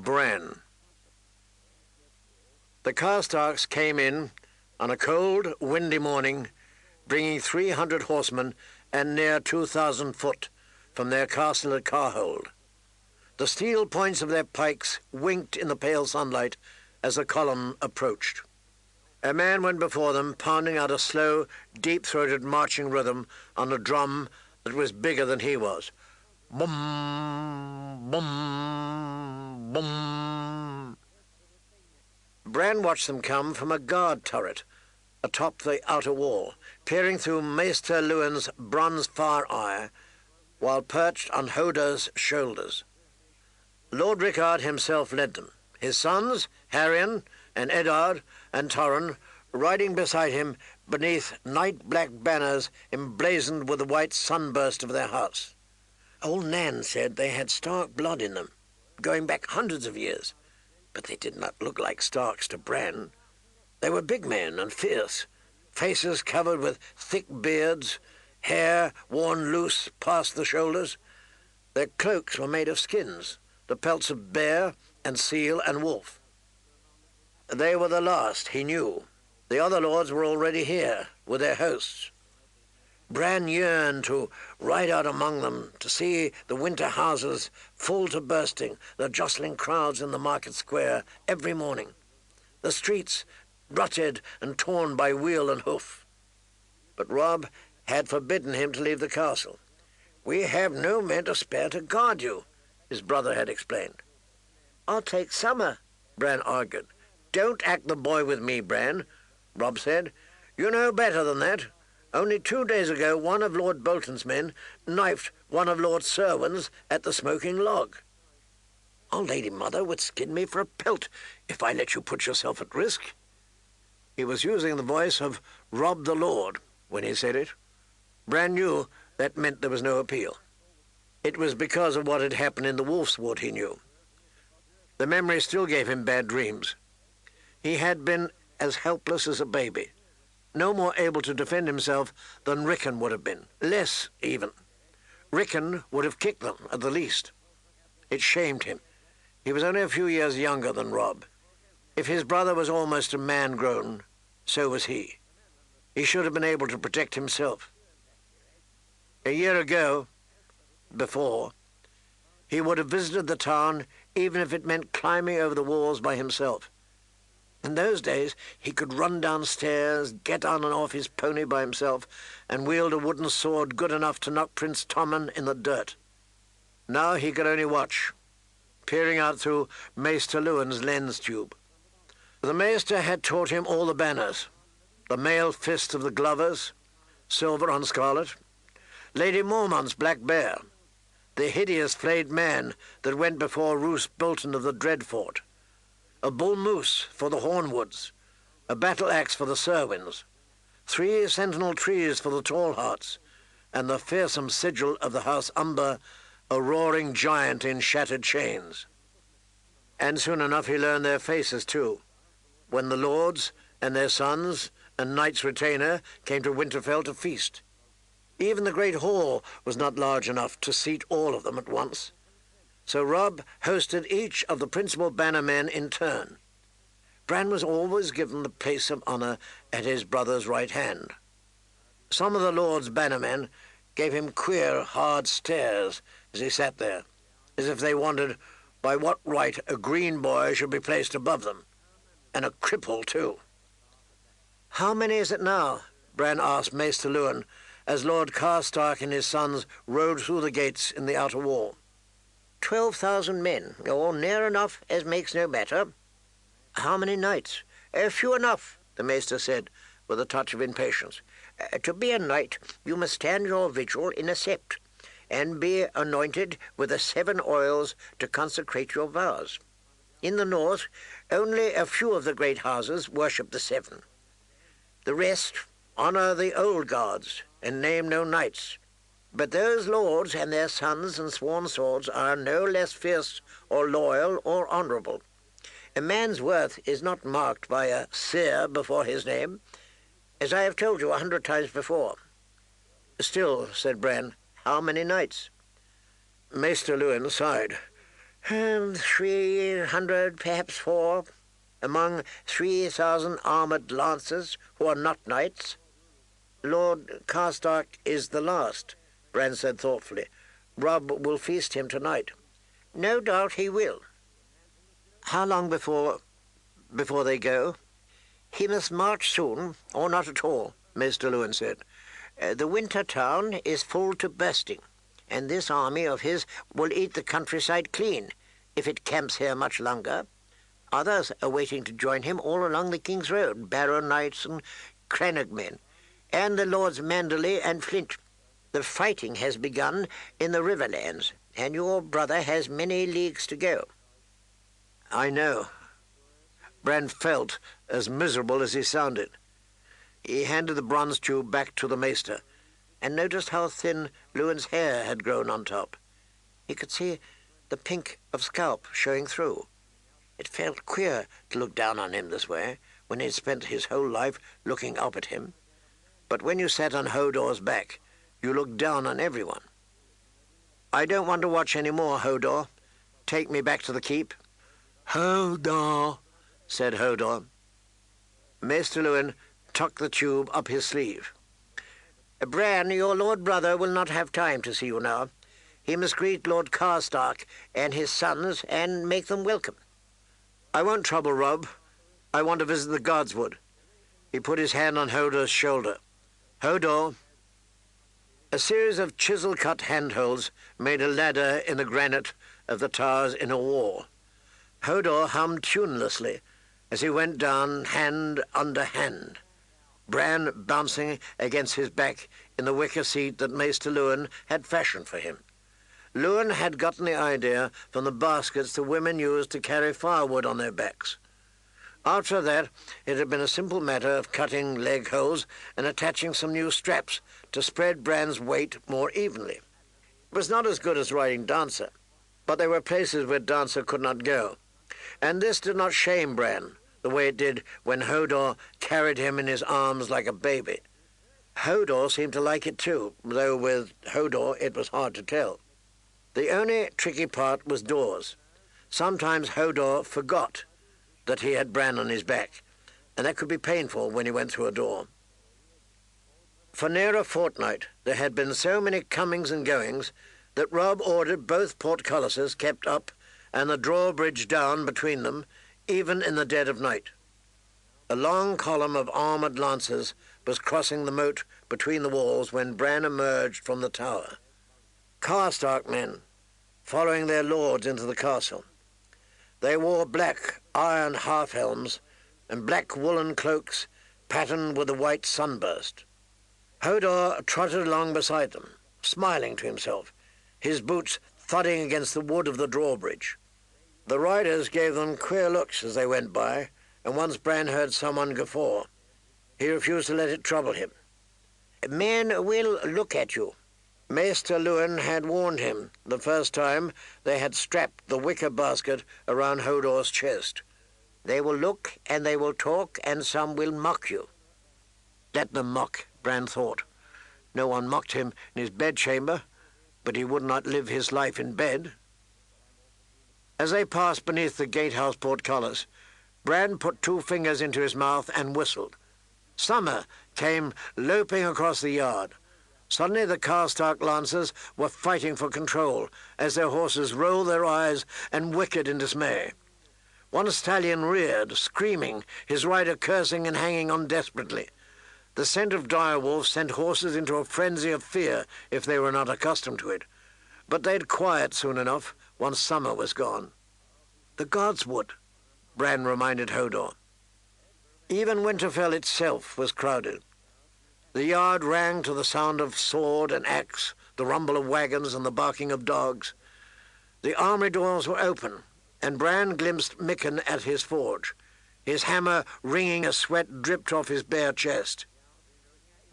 Bran. The Karstarks came in on a cold, windy morning, bringing 300 horsemen and near 2,000 foot from their castle at Carhold. The steel points of their pikes winked in the pale sunlight as the column approached. A man went before them, pounding out a slow, deep-throated marching rhythm on a drum that was bigger than he was. Boom, boom, boom. Bran watched them come from a guard turret atop the outer wall, peering through Maester Luwin's bronze fire-eye while perched on Hoder's shoulders. Lord Rickard himself led them, his sons, Harrion and Eddard and Torren, riding beside him beneath night-black banners emblazoned with the white sunburst of their hearts. Old Nan said they had Stark blood in them, going back hundreds of years, but they did not look like Starks to Bran. They were big men and fierce, faces covered with thick beards, hair worn loose past the shoulders. Their cloaks were made of skins, the pelts of bear and seal and wolf. They were the last, he knew. The other lords were already here, with their hosts. Bran yearned to ride out among them, to see the winter houses full to bursting, the jostling crowds in the market square every morning, the streets rutted and torn by wheel and hoof. But Robb had forbidden him to leave the castle. "We have no men to spare to guard you," his brother had explained. "I'll take Summer," Bran argued. "Don't act the boy with me, Bran," Robb said. "You know better than that. Only 2 days ago one of Lord Bolton's men knifed one of Lord Serwyn's at the Smoking Log. Our Lady Mother would skin me for a pelt if I let you put yourself at risk." He was using the voice of Robb the Lord when he said it. Bran knew that meant there was no appeal. It was because of what had happened in the Wolf's Wood, he knew. The memory still gave him bad dreams. He had been as helpless as a baby, no more able to defend himself than Rickon would have been, less even. Rickon would have kicked them, at the least. It shamed him. He was only a few years younger than Robb. If his brother was almost a man grown, so was he. He should have been able to protect himself. A year ago, before, he would have visited the town even if it meant climbing over the walls by himself. In those days, he could run downstairs, get on and off his pony by himself, and wield a wooden sword good enough to knock Prince Tommen in the dirt. Now he could only watch, peering out through Maester Luwin's lens tube. The Maester had taught him all the banners, the mailed fist of the Glovers, silver on scarlet, Lady Mormont's black bear, the hideous flayed man that went before Roose Bolton of the Dreadfort, a bull moose for the Hornwoods, a battle-axe for the Serwyns, 3 sentinel trees for the Tallhearts, and the fearsome sigil of the House Umber, a roaring giant in shattered chains. And soon enough he learned their faces too, when the lords and their sons and Knight's Retainer came to Winterfell to feast. Even the great hall was not large enough to seat all of them at once, so Robb hosted each of the principal bannermen in turn. Bran was always given the place of honor at his brother's right hand. Some of the lords' bannermen gave him queer, hard stares as he sat there, as if they wondered by what right a green boy should be placed above them, and a cripple too. "How many is it now?" Bran asked Maester Luwin, as Lord Karstark and his sons rode through the gates in the outer wall. 12,000 men, or near enough as makes no matter." "How many knights?" "Few enough," the Maester said, with a touch of impatience. "To be a knight, you must stand your vigil in a sept, and be anointed with the 7 oils to consecrate your vows. In the north, only a few of the great houses worship the 7. The rest honor the old gods and name no knights. But those lords and their sons and sworn swords are no less fierce or loyal or honorable. A man's worth is not marked by a seer before his name, as I have told you 100 times before." "Still," said Bran, "how many knights?" Maester Luwin sighed. 300, perhaps 4, among 3,000 armoured lancers who are not knights. Lord Carstark is the last, Bran said thoughtfully. Robb will feast him tonight. No doubt he will. How long before they go? He must march soon, or not at all, Maester Luwin said. The winter town is full to bursting, and this army of his will eat the countryside clean, if it camps here much longer. Others are waiting to join him all along the King's Road, Barrow Knights and Crannog men, and the Lords Manderley and Flint. The fighting has begun in the Riverlands, and your brother has many leagues to go. I know. Bran felt as miserable as he sounded. He handed the bronze tube back to the maester, and noticed how thin Luwin's hair had grown on top. He could see the pink of scalp showing through. It felt queer to look down on him this way, when he'd spent his whole life looking up at him. But when you sat on Hodor's back, you looked down on everyone. I don't want to watch any more, Hodor. Take me back to the keep. Hodor, said Hodor. Maester Luwin tucked the tube up his sleeve. Bran, your lord brother will not have time to see you now. He must greet Lord Carstark and his sons and make them welcome. I won't trouble Robb. I want to visit the Godswood. He put his hand on Hodor's shoulder. Hodor. A series of chisel-cut handholds made a ladder in the granite of the tower's inner wall. Hodor hummed tunelessly as he went down hand under hand, Bran bouncing against his back in the wicker seat that Maester Luwin had fashioned for him. Luwin had gotten the idea from the baskets the women used to carry firewood on their backs. After that, it had been a simple matter of cutting leg holes and attaching some new straps to spread Bran's weight more evenly. It was not as good as riding Dancer, but there were places where Dancer could not go, and this did not shame Bran the way it did when Hodor carried him in his arms like a baby. Hodor seemed to like it too, though with Hodor it was hard to tell. The only tricky part was doors. Sometimes Hodor forgot that he had Bran on his back, and that could be painful when he went through a door. For near a fortnight there had been so many comings and goings that Robb ordered both portcullises kept up and the drawbridge down between them, even in the dead of night. A long column of armoured lancers was crossing the moat between the walls when Bran emerged from the tower. Carstark men, following their lords into the castle. They wore black iron half-helms and black woolen cloaks patterned with a white sunburst. Hodor trotted along beside them, smiling to himself, his boots thudding against the wood of the drawbridge. The riders gave them queer looks as they went by, and once Bran heard someone guffaw. He refused to let it trouble him. Men will look at you. Maester Luwin had warned him the first time they had strapped the wicker basket around Hodor's chest. They will look and they will talk, and some will mock you. Let them mock, Bran thought. No one mocked him in his bedchamber, but he would not live his life in bed. As they passed beneath the gatehouse portcullis, Bran put 2 fingers into his mouth and whistled. Summer came loping across the yard. Suddenly the Carstark lancers were fighting for control as their horses rolled their eyes and whickered in dismay. One stallion reared, screaming, his rider cursing and hanging on desperately. The scent of direwolf sent horses into a frenzy of fear if they were not accustomed to it, but they'd quiet soon enough once Summer was gone. The Godswood, Bran reminded Hodor. Even Winterfell itself was crowded. The yard rang to the sound of sword and axe, the rumble of wagons and the barking of dogs. The armory doors were open, and Bran glimpsed Mikken at his forge. His hammer ringing as sweat dripped off his bare chest.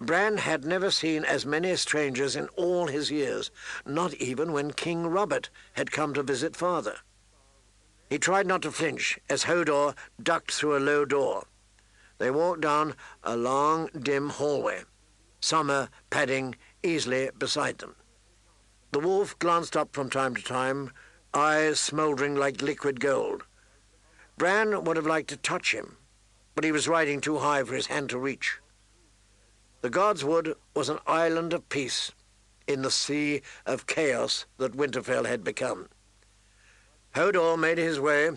Bran had never seen as many strangers in all his years, not even when King Robert had come to visit father. He tried not to flinch as Hodor ducked through a low door. They walked down a long, dim hallway, Summer padding easily beside them. The wolf glanced up from time to time, eyes smouldering like liquid gold. Bran would have liked to touch him, but he was riding too high for his hand to reach. The Godswood was an island of peace in the sea of chaos that Winterfell had become. Hodor made his way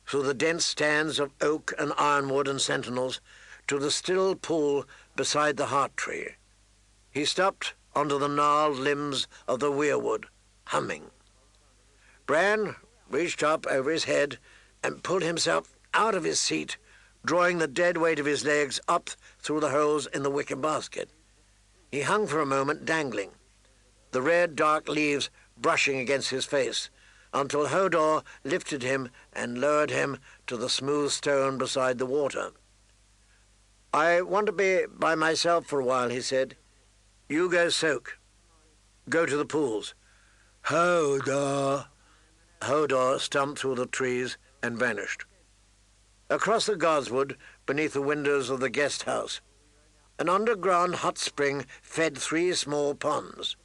through the dense stands of oak and ironwood and sentinels to the still pool beside the heart tree. He stopped under the gnarled limbs of the weirwood, humming. Bran reached up over his head and pulled himself out of his seat, drawing the dead weight of his legs up through the holes in the wicker basket. He hung for a moment dangling, the red, dark leaves brushing against his face, until Hodor lifted him and lowered him to the smooth stone beside the water. "I want to be by myself for a while," he said. "You go soak. Go to the pools." "Hodor!" Hodor stumped through the trees and vanished. Across the Godswood, beneath the windows of the guest house, an underground hot spring fed 3 small ponds.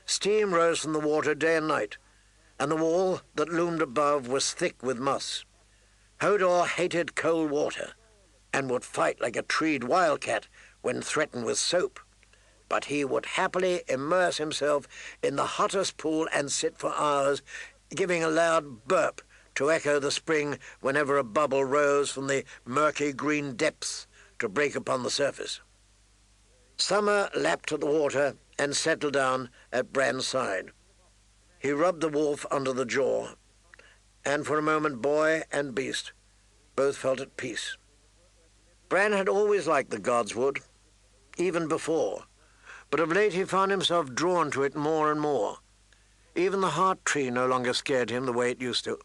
Steam rose from the water day and night, and the wall that loomed above was thick with moss. Hodor hated cold water, and would fight like a treed wildcat when threatened with soap, but he would happily immerse himself in the hottest pool and sit for hours, giving a loud burp to echo the spring whenever a bubble rose from the murky green depths to break upon the surface. Summer lapped at the water and settled down at Bran's side. He rubbed the wolf under the jaw, and for a moment boy and beast both felt at peace. Bran had always liked the Godswood, even before, but of late he found himself drawn to it more and more. Even the heart tree no longer scared him the way it used to.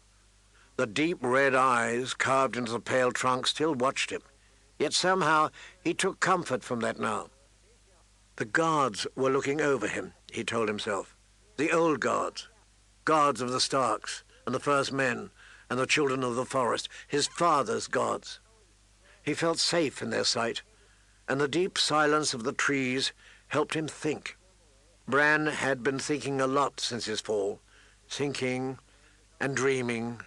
The deep red eyes carved into the pale trunk still watched him, yet somehow he took comfort from that now. The gods were looking over him, he told himself. The old gods, gods of the Starks and the First Men and the Children of the Forest, his father's gods. He felt safe in their sight, and the deep silence of the trees helped him think. Bran had been thinking a lot since his fall, thinking and dreaming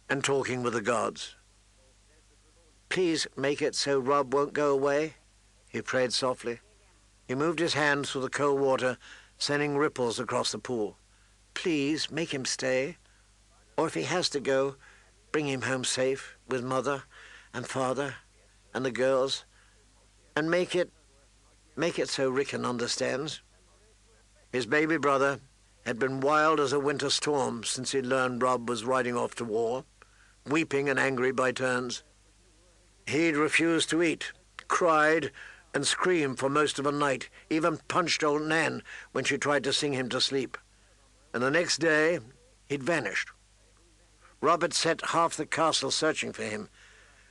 and talking with the gods. "Please make it so Robb won't go away," he prayed softly. He moved his hand through the cold water, sending ripples across the pool. "Please make him stay. Or if he has to go, bring him home safe with Mother and Father and the girls. And make it so Rickon understands." His baby brother had been wild as a winter storm since he'd learned Robb was riding off to war, weeping and angry by turns. He'd refused to eat, cried and screamed for most of a night, even punched old Nan when she tried to sing him to sleep. And the next day he'd vanished. Robb had set half the castle searching for him,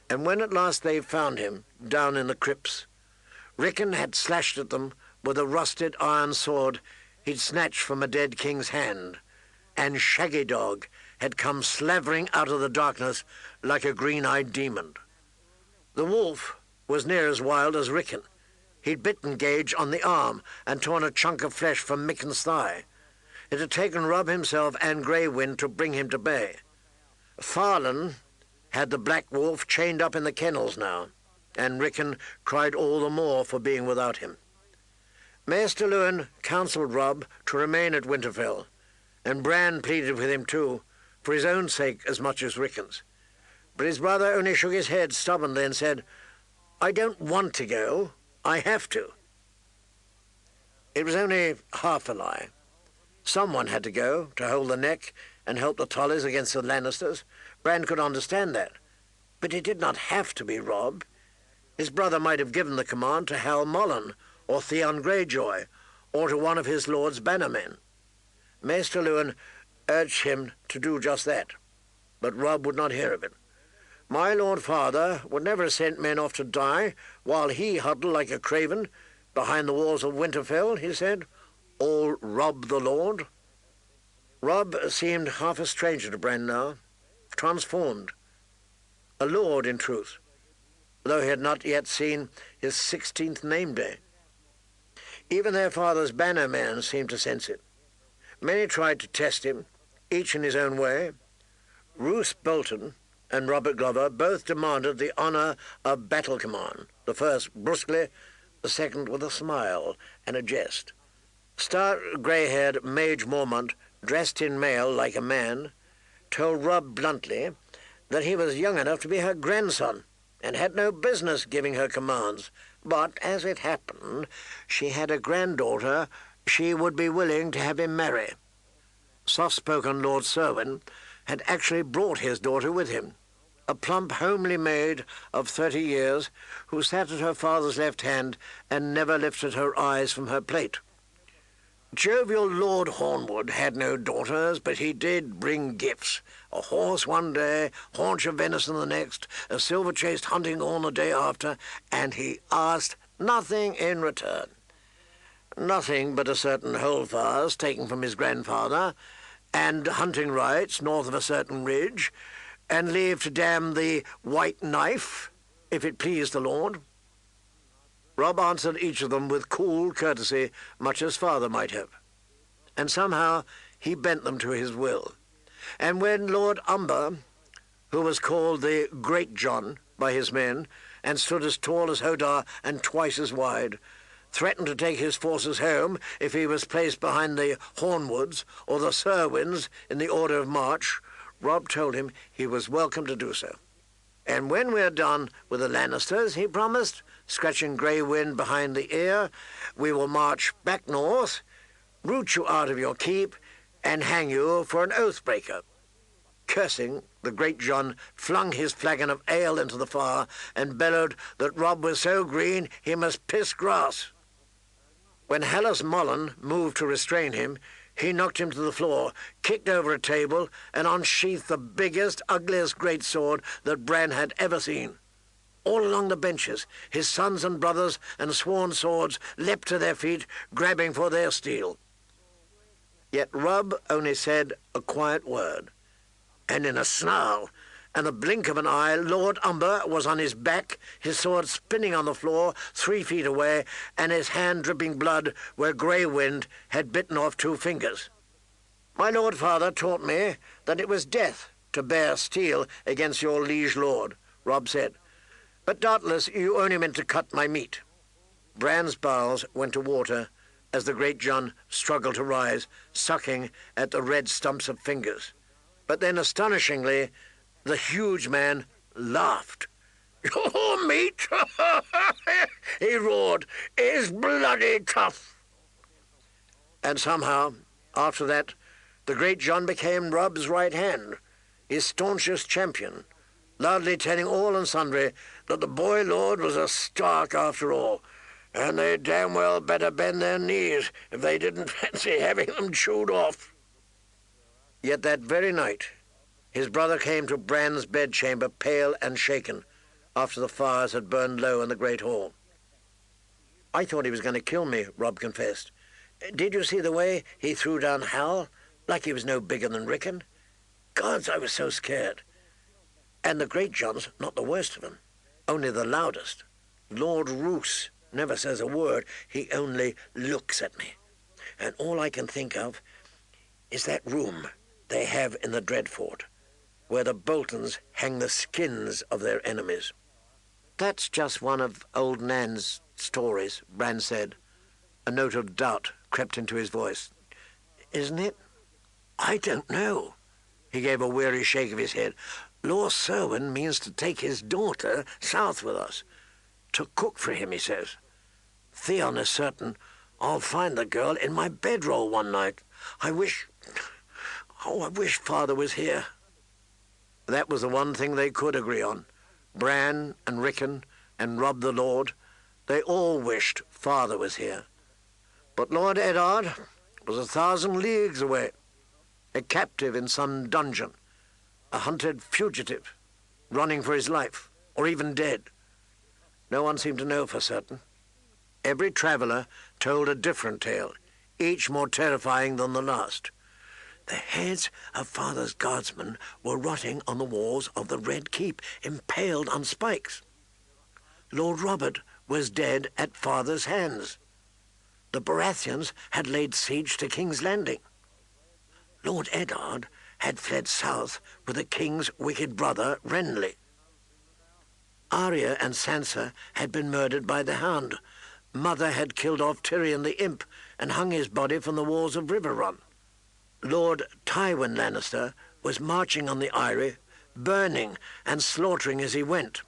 and when at last they found him down in the crypts, Rickon had slashed at them with a rusted iron sword he'd snatched from a dead king's hand, and Shaggy Dog had come slavering out of the darkness like a green-eyed demon. The wolf was near as wild as Rickon. He'd bitten Gage on the arm and torn a chunk of flesh from Micken's thigh. It had taken Robb himself and Grey Wind to bring him to bay. Farlan had the Black Wolf chained up in the kennels now, and Rickon cried all the more for being without him. Maester Luwin counselled Robb to remain at Winterfell, and Bran pleaded with him too, for his own sake as much as Rickon's. But his brother only shook his head stubbornly and said, "I don't want to go. I have to." It was only half a lie. Someone had to go to hold the neck and help the Tullys against the Lannisters. Bran could understand that. But it did not have to be Robb. His brother might have given the command to Hal Mullen or Theon Greyjoy, or to one of his lord's bannermen. Maester Luwin urged him to do just that, but Robb would not hear of it. My Lord Father would never have sent men off to die while he huddled like a craven behind the walls of Winterfell, he said, all Robb the Lord. Robb seemed half a stranger to Bran now, transformed. A lord, in truth, though he had not yet seen his 16th name day. Even their father's bannermen seemed to sense it. Many tried to test him, each in his own way, Roose Bolton and Robert Glover both demanded the honour of battle command, the first brusquely, the second with a smile and a jest. Stout, grey-haired Mage Mormont, dressed in mail like a man, told Rob bluntly that he was young enough to be her grandson, and had no business giving her commands. But, as it happened, she had a granddaughter she would be willing to have him marry. Soft-spoken Lord Selwyn had actually brought his daughter with him, a plump, homely maid of 30 years who sat at her father's left hand and never lifted her eyes from her plate. Jovial Lord Hornwood had no daughters, but he did bring gifts. A horse one day, haunch of venison the next, a silver-chased hunting horn the day after, and he asked nothing in return. Nothing but a certain holdfast taken from his grandfather, and hunting rights north of a certain ridge, and leave to dam the white knife, if it pleased the Lord. Rob answered each of them with cool courtesy, much as father might have. And somehow he bent them to his will. And when Lord Umber, who was called the Great John by his men, and stood as tall as Hodar and twice as wide, threatened to take his forces home if he was placed behind the Hornwoods or the Serwyns in the order of march, Rob told him he was welcome to do so. And when we're done with the Lannisters, he promised, scratching Grey Wind behind the ear, we will march back north, root you out of your keep, and hang you for an oath-breaker. Cursing, the Great John flung his flagon of ale into the fire and bellowed that Rob was so green he must piss grass. When Hallis Mullen moved to restrain him, he knocked him to the floor, kicked over a table, and unsheathed the biggest, ugliest greatsword that Bran had ever seen. All along the benches, his sons and brothers and sworn swords leapt to their feet, grabbing for their steel. Yet Rob only said a quiet word, and in a snarl and the blink of an eye, Lord Umber was on his back, his sword spinning on the floor 3 feet away, and his hand dripping blood where Grey Wind had bitten off 2 fingers. My Lord Father taught me that it was death to bear steel against your liege lord, Rob said. But doubtless you only meant to cut my meat. Bran's bowels went to water as the Great John struggled to rise, sucking at the red stumps of fingers. But then, astonishingly, the huge man laughed. Your meat, he roared, is bloody tough. And somehow, after that, the Great John became Rob's right hand, his staunchest champion, loudly telling all and sundry that the boy lord was a Stark after all, and they damn well better bend their knees if they didn't fancy having them chewed off. Yet that very night, his brother came to Bran's bedchamber pale and shaken, after the fires had burned low in the great hall. I thought he was going to kill me, Rob confessed. Did you see the way he threw down Hal, like he was no bigger than Rickon? Gods, I was so scared. And the Great John's not the worst of them, only the loudest. Lord Roose never says a word, he only looks at me. And all I can think of is that room they have in the Dreadfort, where the Boltons hang the skins of their enemies. That's just one of old Nan's stories, Bran said. A note of doubt crept into his voice. Isn't it? I don't know. He gave a weary shake of his head. Lord Selwyn means to take his daughter south with us. To cook for him, he says. Theon is certain I'll find the girl in my bedroll one night. I wish Father was here. That was the one thing they could agree on. Bran and Rickon and Rob the Lord, they all wished Father was here. But Lord Eddard was 1,000 leagues away, a captive in some dungeon, a hunted fugitive, running for his life, or even dead. No one seemed to know for certain. Every traveller told a different tale, each more terrifying than the last. The heads of Father's guardsmen were rotting on the walls of the Red Keep, impaled on spikes. Lord Robert was dead at Father's hands. The Baratheons had laid siege to King's Landing. Lord Eddard had fled south with the king's wicked brother, Renly. Arya and Sansa had been murdered by the Hound. Mother had killed off Tyrion the Imp and hung his body from the walls of Riverrun. Lord Tywin Lannister was marching on the Eyrie, burning and slaughtering as he went.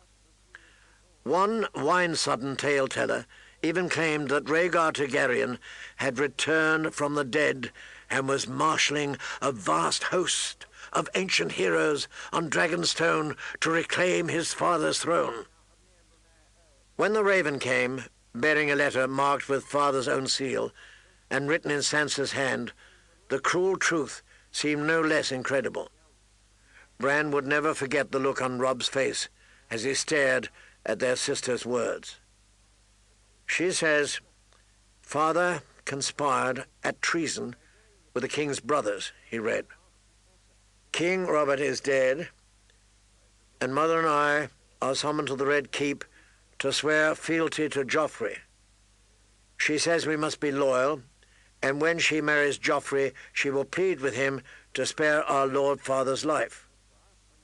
One wine-sodden tale-teller even claimed that Rhaegar Targaryen had returned from the dead and was marshalling a vast host of ancient heroes on Dragonstone to reclaim his father's throne. When the Raven came, bearing a letter marked with father's own seal and written in Sansa's hand, the cruel truth seemed no less incredible. Bran would never forget the look on Robb's face as he stared at their sister's words. She says, "Father conspired at treason with the king's brothers," he read. "King Robert is dead, and Mother and I are summoned to the Red Keep to swear fealty to Joffrey. She says we must be loyal, and when she marries Joffrey, she will plead with him to spare our Lord Father's life."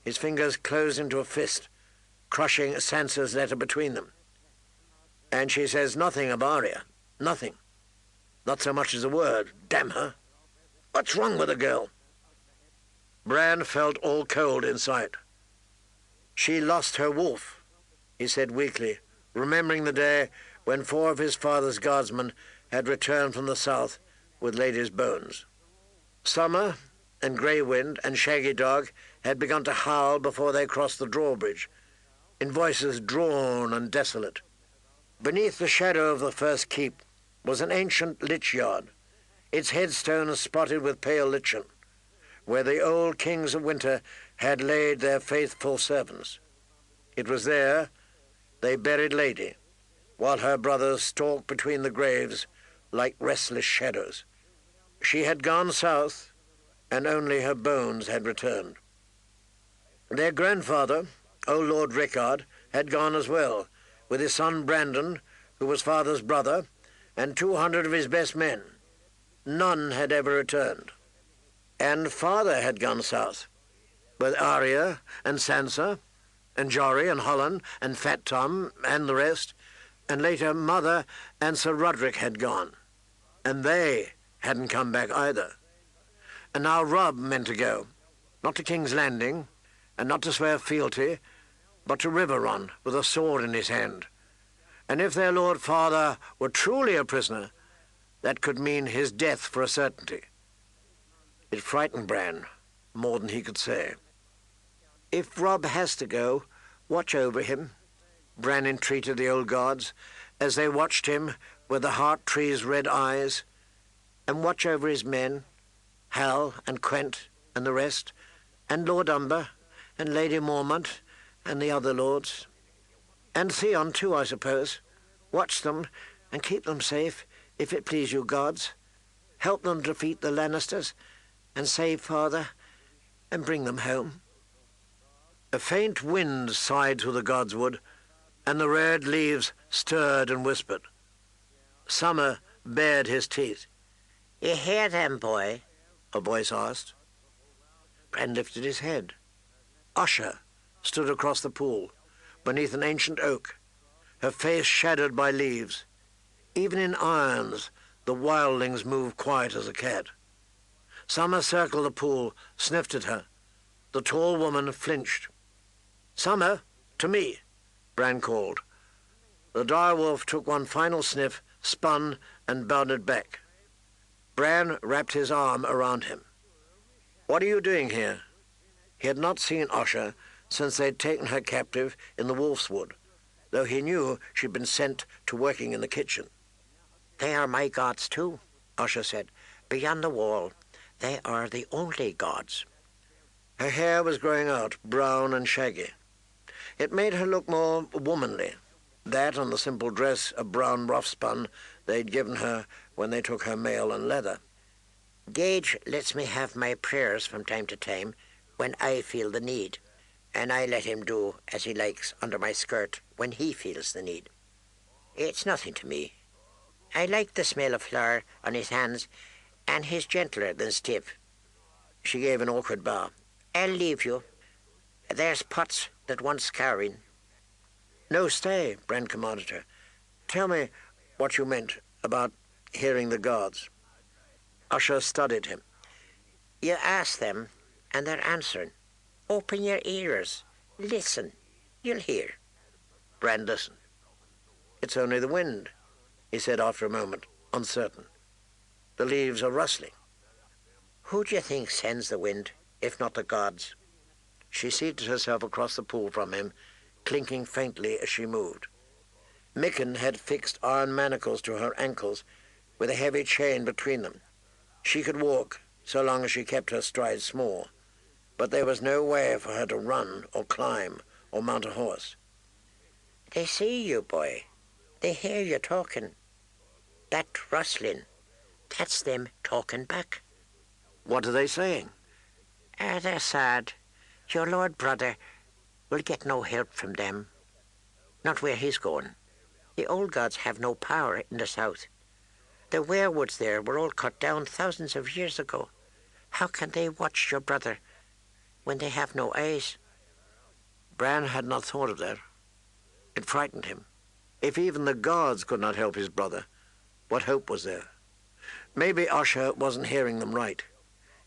His fingers closed into a fist, crushing Sansa's letter between them. "And she says nothing of Arya. Nothing. Not so much as a word. Damn her. What's wrong with the girl?" Bran felt all cold inside. "She lost her wolf," he said weakly, remembering the day when 4 of his father's guardsmen had returned from the south with Lady's bones. Summer and Grey Wind and Shaggy Dog had begun to howl before they crossed the drawbridge, in voices drawn and desolate. Beneath the shadow of the first keep was an ancient lich yard, its headstones spotted with pale lichen, where the old kings of winter had laid their faithful servants. It was there they buried Lady, while her brothers stalked between the graves like restless shadows. She had gone south, and only her bones had returned. Their grandfather, old Lord Rickard, had gone as well, with his son Brandon, who was father's brother, and 200 of his best men. None had ever returned. And father had gone south, with Arya and Sansa, and Jory and Holland and Fat Tom and the rest, and later Mother and Sir Roderick had gone, and they hadn't come back either. And now Robb meant to go, not to King's Landing, and not to swear fealty, but to Riverrun with a sword in his hand. And if their Lord Father were truly a prisoner, that could mean his death for a certainty. It frightened Bran more than he could say. "If Robb has to go, watch over him," Bran entreated the old guards, as they watched him with the heart tree's red eyes, "and watch over his men, Hal and Quent and the rest, and Lord Umber and Lady Mormont and the other lords. And Theon too, I suppose. Watch them and keep them safe, if it please you gods. Help them defeat the Lannisters and save father and bring them home." A faint wind sighed through the godswood, and the red leaves stirred and whispered. Summer bared his teeth. "You hear them, boy?" a voice asked. Bran lifted his head. Usha stood across the pool, beneath an ancient oak, her face shadowed by leaves. Even in irons, the wildlings moved quiet as a cat. Summer circled the pool, sniffed at her. The tall woman flinched. "Summer, to me," Bran called. The direwolf took one final sniff, spun, and bounded back. Bran wrapped his arm around him. "What are you doing here?" He had not seen Usha since they'd taken her captive in the Wolf's Wood, though he knew she'd been sent to working in the kitchen. "They are my gods too," Usha said. "Beyond the wall, they are the only gods." Her hair was growing out, brown and shaggy. It made her look more womanly, that and the simple dress of brown rough-spun they'd given her when they took her mail and leather. "Gage lets me have my prayers from time to time when I feel the need, and I let him do as he likes under my skirt when he feels the need. It's nothing to me. I like the smell of flour on his hands, and he's gentler than stiff. She gave an awkward bow. I'll leave you. There's pots that want scouring. No, stay, Bran commanded her. Tell me what you meant about hearing the gods. Usher studied him. You ask them, and they're answering. Open your ears. Listen. You'll hear. Bran listened. It's only the wind, he said after a moment, uncertain. The leaves are rustling. Who do you think sends the wind, if not the gods? She seated herself across the pool from him, clinking faintly as she moved. Micken had fixed iron manacles to her ankles with a heavy chain between them. She could walk so long as she kept her stride small, but there was no way for her to run or climb or mount a horse. They see you, boy. They hear you talking. That rustling, that's them talking back. What are they saying? They're sad. Your Lord Brother will get no help from them. Not where he's going. The old gods have no power in the south. The werewoods there were all cut down thousands of years ago. How can they watch your brother when they have no eyes? Bran had not thought of that. It frightened him. If even the gods could not help his brother, what hope was there? Maybe Usher wasn't hearing them right.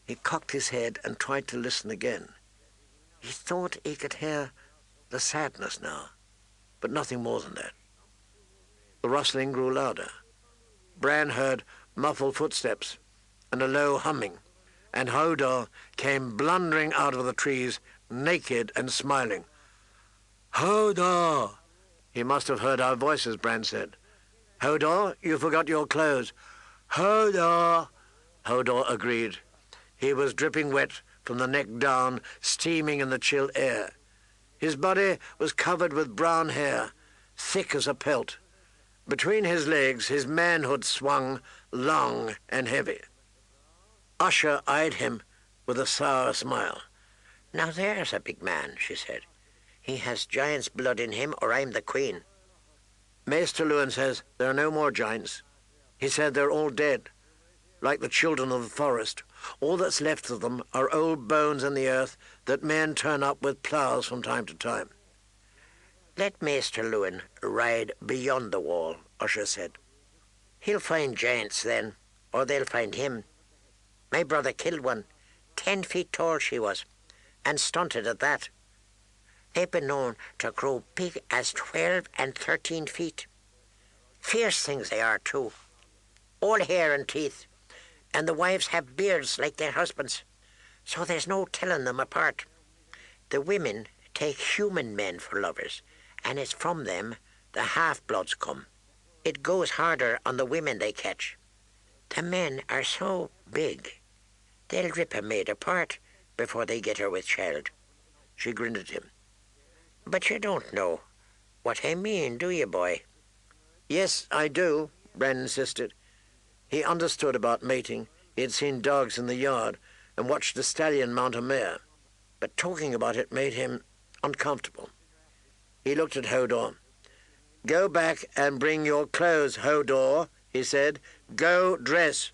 He cocked his head and tried to listen again. He thought he could hear the sadness now, but nothing more than that. The rustling grew louder. Bran heard muffled footsteps and a low humming, and Hodor came blundering out of the trees, naked and smiling. Hodor! He must have heard our voices, Bran said. Hodor, you forgot your clothes. Hodor! Hodor agreed. He was dripping wet from the neck down, steaming in the chill air. His body was covered with brown hair, thick as a pelt. Between his legs, his manhood swung, long and heavy. Usher eyed him with a sour smile. Now there's a big man, she said. He has giant's blood in him, or I'm the queen. Maester Luwin says there are no more giants. He said they're all dead, like the children of the forest. All that's left of them are old bones in the earth that men turn up with ploughs from time to time. Let Maester Luwin ride beyond the wall, Usher said. He'll find giants then, or they'll find him. My brother killed one. 10 feet tall she was, and stunted at that. They've been known to grow big as 12 and 13 feet. Fierce things they are, too. All hair and teeth, and the wives have beards like their husbands, so there's no telling them apart. The women take human men for lovers, and it's from them the half-bloods come. It goes harder on the women they catch. The men are so big, they'll rip a maid apart before they get her with child. She grinned at him. But you don't know what I mean, do you, boy? Yes, I do, Bran insisted. He understood about mating. He had seen dogs in the yard and watched a stallion mount a mare. But talking about it made him uncomfortable. He looked at Hodor. Go back and bring your clothes, Hodor, he said. Go dress.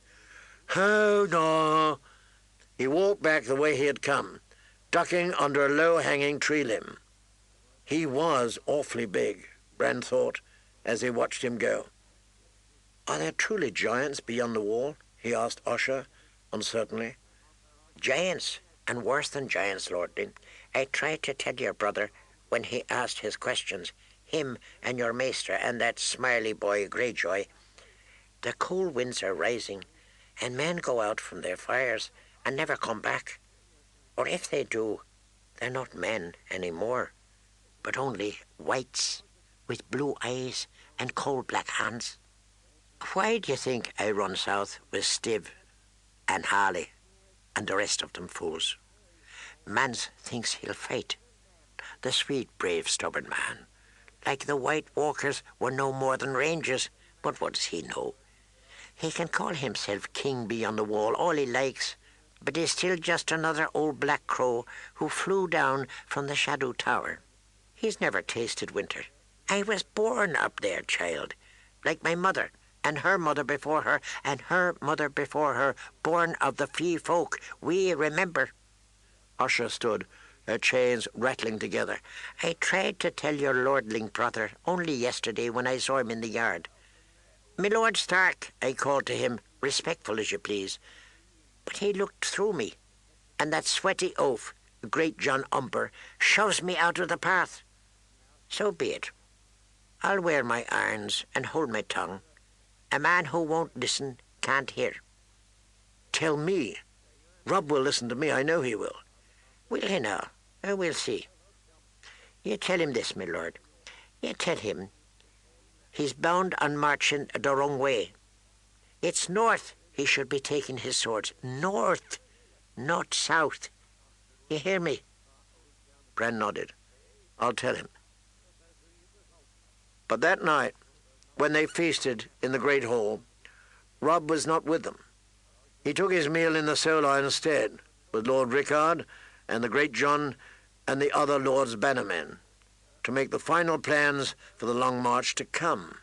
Hodor! He walked back the way he had come, ducking under a low-hanging tree limb. He was awfully big, Bran thought, as he watched him go. Are there truly giants beyond the wall? He asked Usher, uncertainly. Giants, and worse than giants, Lording. I tried to tell your brother when he asked his questions, him and your maester and that smiley boy Greyjoy. The cold winds are rising, and men go out from their fires and never come back. Or if they do, they're not men anymore, but only whites with blue eyes and cold black hands. Why do you think I run south with Stiv and Harley and the rest of them fools? Mans thinks he'll fight. The sweet, brave, stubborn man. Like the White Walkers were no more than rangers, but what does he know? He can call himself king beyond the wall all he likes, but he's still just another old black crow who flew down from the Shadow Tower. He's never tasted winter. I was born up there, child, like my mother, and her mother before her, and her mother before her, born of the free folk. We remember. Usha stood, her chains rattling together. I tried to tell your lordling brother only yesterday when I saw him in the yard. "My Lord Stark," I called to him, respectful as you please. But he looked through me, and that sweaty oaf, great John Umber, shoves me out of the path. So be it. I'll wear my irons and hold my tongue. A man who won't listen can't hear. Tell me. Rob will listen to me, I know he will. Will he now? We'll see. You tell him this, my lord. You tell him he's bound on marching the wrong way. It's north he should be taking his swords. North, not south. You hear me? Bran nodded. I'll tell him. But that night, when they feasted in the great hall, Rob was not with them. He took his meal in the Solar instead, with Lord Rickard and the great John and the other lords' bannermen, to make the final plans for the long march to come.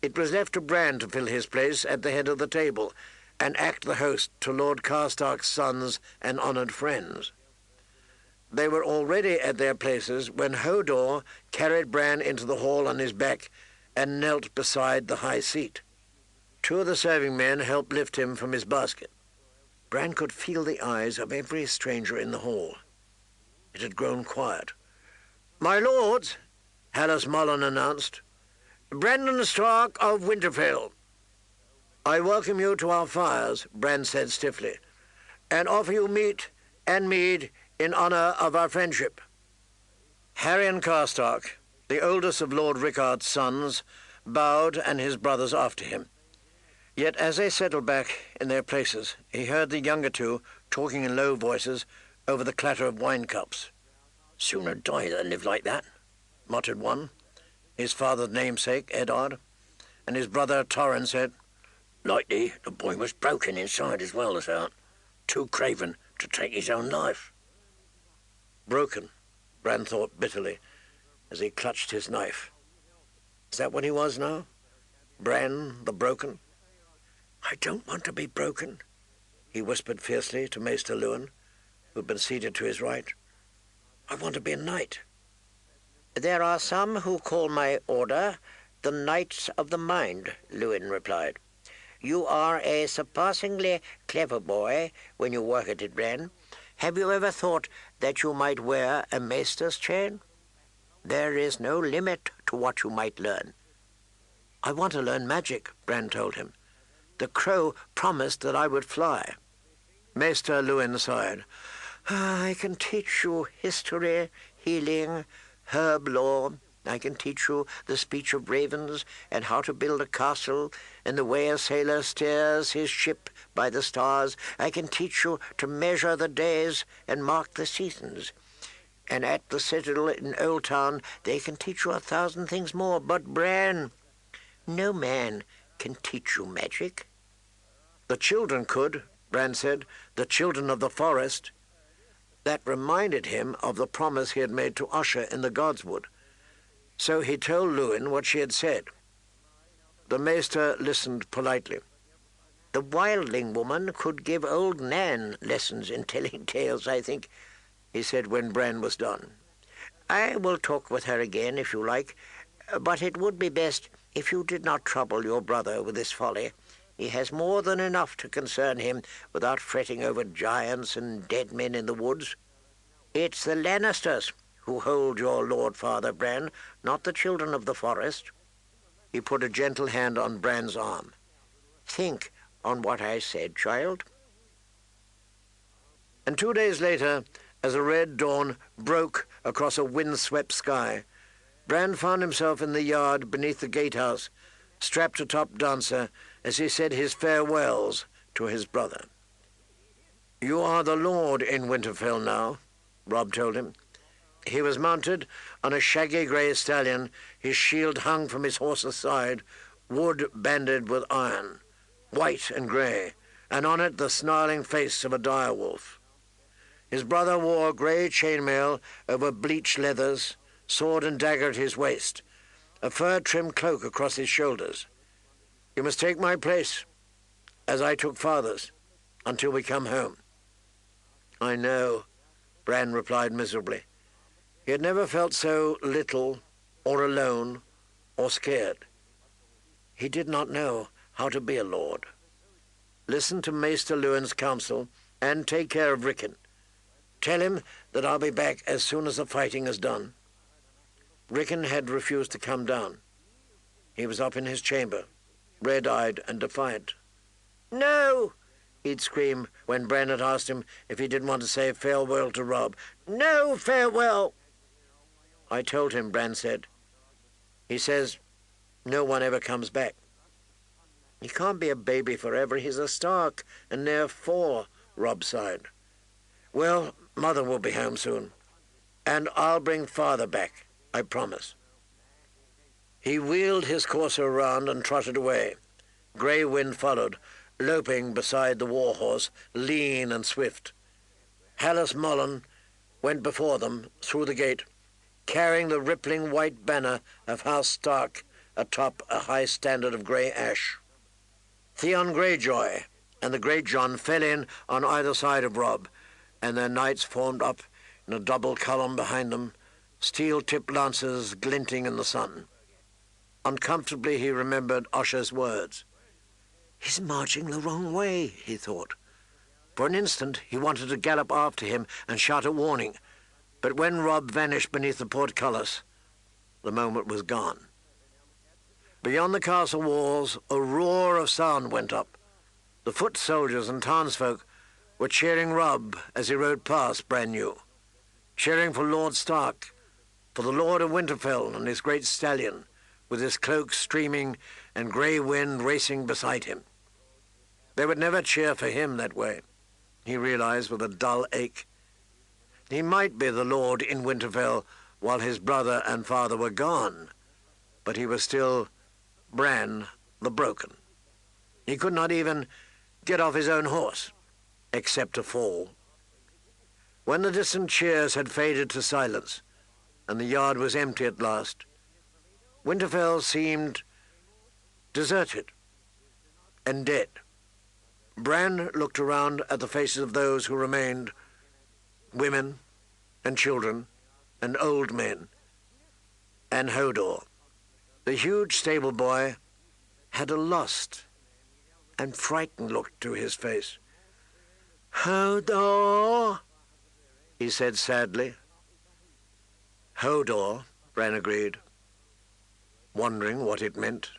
It was left to Bran to fill his place at the head of the table and act the host to Lord Karstark's sons and honoured friends. They were already at their places when Hodor carried Bran into the hall on his back and knelt beside the high seat. Two of the serving men helped lift him from his basket. Bran could feel the eyes of every stranger in the hall. It had grown quiet. "My lords," Hallis Mullen announced, "Brandon Stark of Winterfell." "I welcome you to our fires," Bran said stiffly, "and offer you meat and mead in honour of our friendship." Harrion Karstark, the oldest of Lord Rickard's sons, bowed and his brothers after him. Yet as they settled back in their places, he heard the younger two talking in low voices over the clatter of wine cups. "Sooner die than live like that," muttered one, his father's namesake, Eddard, and his brother Torrin said, "Likely the boy was broken inside as well as out, too craven to take his own life." Broken, Bran thought bitterly, as he clutched his knife. Is that what he was now? Bran the Broken? "I don't want to be broken," he whispered fiercely to Maester Luwin, who had been seated to his right. "I want to be a knight." "There are some who call my order the Knights of the Mind," Luwin replied. "You are a surpassingly clever boy when you work at it, Bran. Have you ever thought that you might wear a maester's chain? There is no limit to what you might learn." "I want to learn magic," Bran told him. "The crow promised that I would fly." Maester Luwin sighed. "I can teach you history, healing, herb lore. I can teach you the speech of ravens and how to build a castle and the way a sailor steers his ship by the stars. I can teach you to measure the days and mark the seasons. And at the citadel in Old Town they can teach you 1,000 things more. But Bran, no man can teach you magic." "The children could," Bran said, "the children of the forest." That reminded him of the promise he had made to Usha in the Godswood. So he told Luwin what she had said. The Maester listened politely. "The wildling woman could give old Nan lessons in telling tales, I think," he said when Bran was done. "I will talk with her again if you like, but it would be best if you did not trouble your brother with this folly. He has more than enough to concern him without fretting over giants and dead men in the woods. It's the Lannisters who hold your Lord Father, Bran, not the children of the forest." He put a gentle hand on Bran's arm. "Think on what I said, child." And 2 days later, as a red dawn broke across a wind-swept sky, Bran found himself in the yard beneath the gatehouse, strapped atop Dancer, as he said his farewells to his brother. "You are the lord in Winterfell now," Robb told him. He was mounted on a shaggy grey stallion, his shield hung from his horse's side, wood banded with iron, white and grey, and on it the snarling face of a direwolf. His brother wore grey chainmail over bleached leathers, sword and dagger at his waist, a fur-trimmed cloak across his shoulders. You must take my place, as I took father's, until we come home." "I know," Bran replied miserably. He had never felt so little, or alone, or scared. He did not know how to be a lord. "Listen to Maester Luwin's counsel, and take care of Rickon. Tell him that I'll be back as soon as the fighting is done." Rickon had refused to come down. He was up in his chamber, red-eyed and defiant. "No!" he'd scream when Bran had asked him if he didn't want to say farewell to Robb. "No farewell!" "I told him," Bran said. "He says no one ever comes back." "He can't be a baby forever. He's a Stark, and they're 4, Robb sighed. "Well, Mother will be home soon, and I'll bring Father back, I promise." He wheeled his courser round and trotted away. Grey Wind followed, loping beside the war-horse, lean and swift. Hallis Mullen went before them through the gate, carrying the rippling white banner of House Stark atop a high standard of grey ash. Theon Greyjoy and the Great John fell in on either side of Robb, and their knights formed up in a double column behind them, steel-tipped lances glinting in the sun. Uncomfortably he remembered Osha's words. "He's marching the wrong way," he thought. For an instant he wanted to gallop after him and shout a warning, but when Robb vanished beneath the portcullis, the moment was gone. Beyond the castle walls, a roar of sound went up. The foot soldiers and townsfolk were cheering Robb as he rode past, Bran knew. Cheering for Lord Stark, for the Lord of Winterfell and his great stallion, with his cloak streaming and Grey Wind racing beside him. They would never cheer for him that way, he realized with a dull ache. He might be the Lord in Winterfell while his brother and father were gone, but he was still Bran the Broken. He could not even get off his own horse, except to fall. When the distant cheers had faded to silence, and the yard was empty at last, Winterfell seemed deserted and dead. Bran looked around at the faces of those who remained, women and children and old men, and Hodor. The huge stable boy had a lost and frightened look to his face. "Hodor," he said sadly. "Hodor," Bran agreed, wondering what it meant.